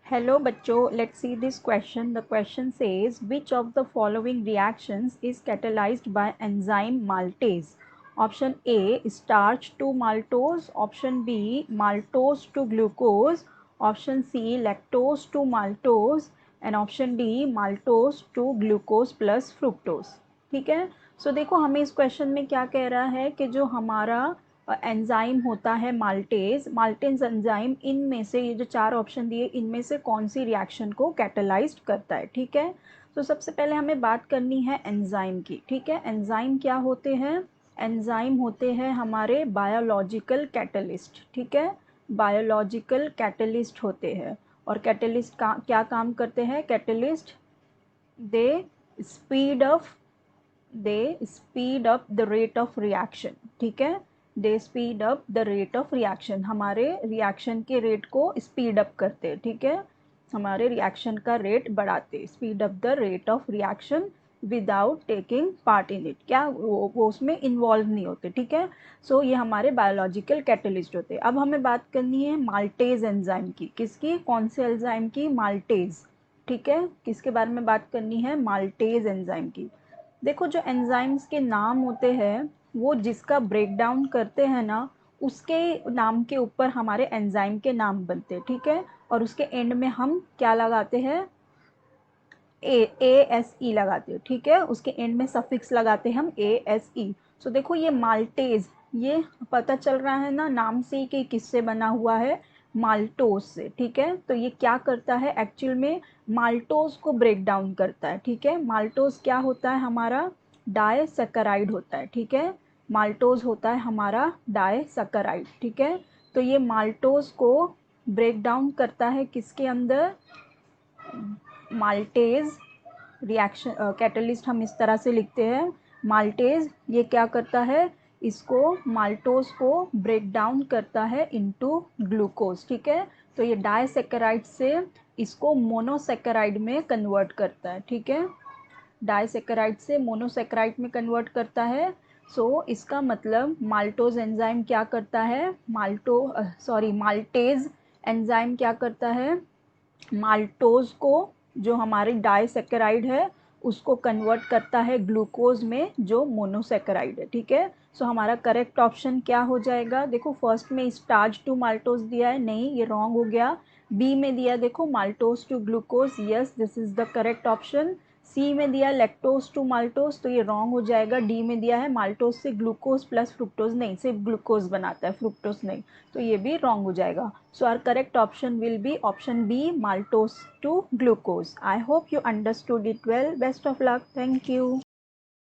Hello बच्चों, let's see this question. The question says which of the following reactions is catalyzed by enzyme maltase? Option A starch to maltose, option B maltose to glucose, option C lactose to maltose and option D maltose to glucose plus fructose. ठीक है, सो देखो हमें इस question में क्या कह रहा है कि जो हमारा एंजाइम होता है माल्टेज एंजाइम, इनमें से ये जो चार ऑप्शन दिए इनमें से कौन सी रिएक्शन को कैटलाइज्ड करता है। ठीक है, तो सबसे पहले हमें बात करनी है एंजाइम की। ठीक है, एंजाइम क्या होते हैं? एंजाइम होते हैं हमारे बायोलॉजिकल कैटलिस्ट। ठीक है, बायोलॉजिकल कैटलिस्ट होते हैं। और कैटलिस्ट का क्या काम करते हैं? Catalyst they speed up the rate of reaction. ठीक है, they speed up the rate of reaction, हमारे रिएक्शन के रेट को स्पीड अप करते हैं। ठीक है, हमारे रिएक्शन का रेट बढ़ाते, speed up the rate of reaction without taking part in it. क्या वो उसमें इन्वॉल्व नहीं होते। ठीक है, सो ये हमारे बायोलॉजिकल कैटलिस्ट होते हैं। अब हमें बात करनी है माल्टेज एंजाइम की। किसकी? कौन से एंजाइम की? माल्टेज। ठीक है, किसके बारे में बात करनी है? माल्टेज एंजाइम की। देखो जो एंजाइम्स के नाम होते हैं वो जिसका ब्रेक डाउन करते हैं ना, उसके नाम के ऊपर हमारे एंजाइम के नाम बनते हैं। ठीक है, और उसके एंड में हम क्या लगाते हैं? ASE लगाते हैं। ठीक है, उसके एंड में सफिक्स लगाते हैं हम ASE। सो देखो ये माल्टेज, ये पता चल रहा है ना नाम से ही कि किससे बना हुआ है? माल्टोज से। ठीक है, तो ये क्या करता है एक्चुअल में? माल्टोज को ब्रेक डाउन करता है। ठीक है, माल्टोज क्या होता है? हमारा डायसैकेराइड होता है। ठीक है, माल्टोज होता है हमारा डायसैकेराइड। ठीक है, तो ये माल्टोज को ब्रेक डाउन करता है किसके अंदर? माल्टेज रिएक्शन कैटलिस्ट हम इस तरह से लिखते हैं। माल्टेज ये क्या करता है? इसको माल्टोज को ब्रेक डाउन करता है इनटू ग्लूकोज। ठीक है, तो ये डायसैकेराइड से इसको मोनोसैकेराइड में कन्वर्ट करता है। ठीक है, डायसैकेराइड से मोनोसैकेराइड में कन्वर्ट करता है। सो इसका मतलब माल्टोज एंजाइम क्या करता है? माल्टेज एंजाइम क्या करता है? माल्टोज को, जो हमारी डायसैकेराइड है, उसको कन्वर्ट करता है ग्लूकोज में जो मोनोसैकेराइड है। ठीक है, सो हमारा करेक्ट ऑप्शन क्या हो जाएगा? देखो फर्स्ट में स्टार्च टू माल्टोज दिया है, नहीं ये रॉन्ग हो गया। बी में दिया देखो maltose to glucose, yes this is the correct option. C में दिया लैक्टोज टू माल्टोज, तो ये रॉन्ग हो जाएगा। डी में दिया है माल्टोज से ग्लूकोज प्लस फ्रुक्टोज, नहीं सिर्फ ग्लूकोज बनाता है, फ्रुक्टोज नहीं, तो ये भी रॉन्ग हो जाएगा। So our correct option will be option B, maltose to glucose. I hope you understood it well. Best of luck. Thank you.